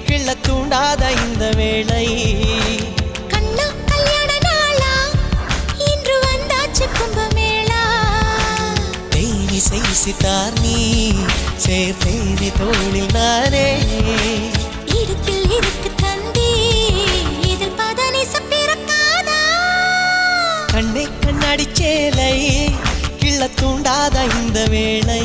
கிள்ள தூண்டாத இந்த வேளை கண்ணா கல்யாண நாளா இன்று வந்தாச்சு கும்பமேளா தேனி செய்சித்தார் நீ சேர்த்தேனி தோளில் நானே இடுப்பில் இருக்கு தந்தி இதில் பதனி சப்பிறக்காதா கண்ணே கண்ணாடி சேலை கிள்ள தூண்டாத இந்த வேளை